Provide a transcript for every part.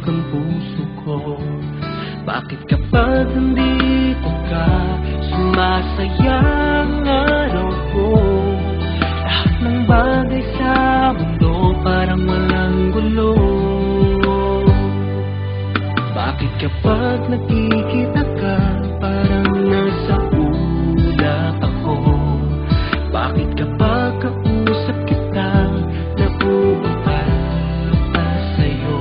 ang puso ko. Bakit kapag nandito ka, sumasaya ang araw ko? Lahat ng bagay sa mundo parang walang gulo. Bakit kapag nakikita ka, parang nasa ulap ako? Bakit kapag kausap kita, nauutal pa sa'yo?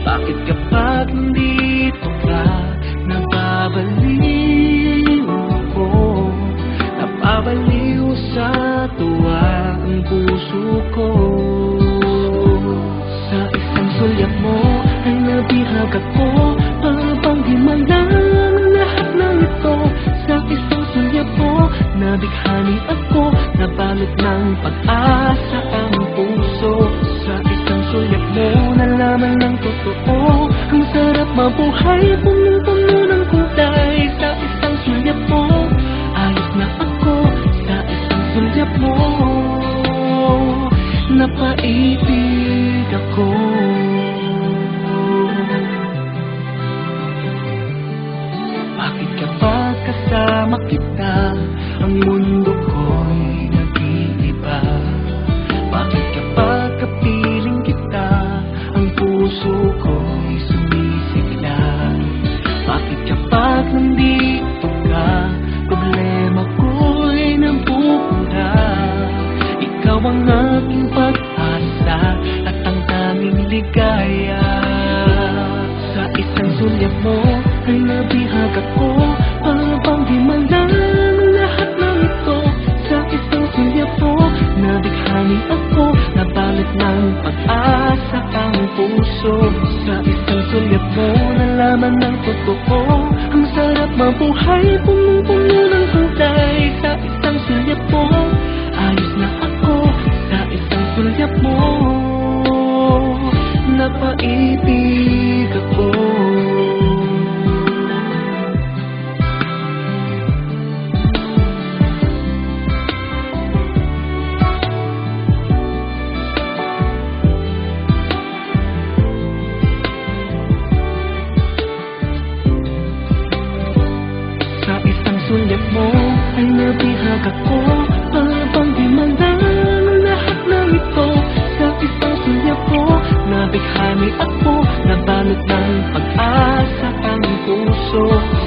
Bakit kapag nandito ka, nababaliw ako? Napabaliw sa tuwa ang puso ko. Sa isang sulyap mo ay nabihag ako, para bang di malang lahat ng ito. Sa isang sulyap mo, nabighani ako, nabalot ng pag-asa ang puso. Sa isang sulyap mo, nalaman ng totoo, ang sarap mabuhay, punong-puno ng kulay. Sa isang sulyap mo, ayos na ako. Sa isang sulyap mo, napaibig ako. Bakit kapag kasama kita, ang mundo ko'y nag-iiba? Bakit kapag kapiling kita, ang puso ko'y sumisigla? Bakit kapag nandito ka, problema ko'y nabubura? Ikaw ang aking pag-asa at ang tanging ligaya. Sa isang sulyap mo ay nabihag ako, para bang di malang lahat ng ito. Sa isang sulyap mo, nabighani ako, nabalot ng pag-asa ang puso. Sa isang sulyap mo, nalaman ng totoo, ang sarap mabuhay, punong-puno ng kulay. Sa isang sulyap mo, ayos na ako. Sa isang sulyap mo, napaibig ako. Sa isang sulyap mo ay nabihag ako, para bang di malang lahat ng ito. Sa isang sulyap mo, nabighani ako, nabalot ng pag-asa ang puso.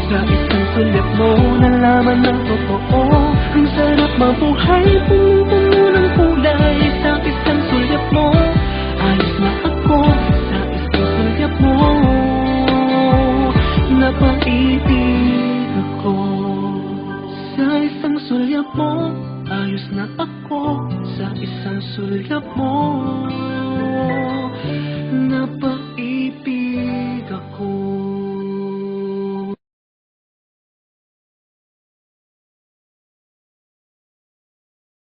Sa isang sulyap mo, nalaman ng totoo, ang sarap mabuhay, punong-puno ng kulay. Sa isang sulyap mo, ayos na ako. Sa isang sulyap mo, napaibig ako. Sa isang sulyap mo, ayos na ako. Sa isang sulyap mo,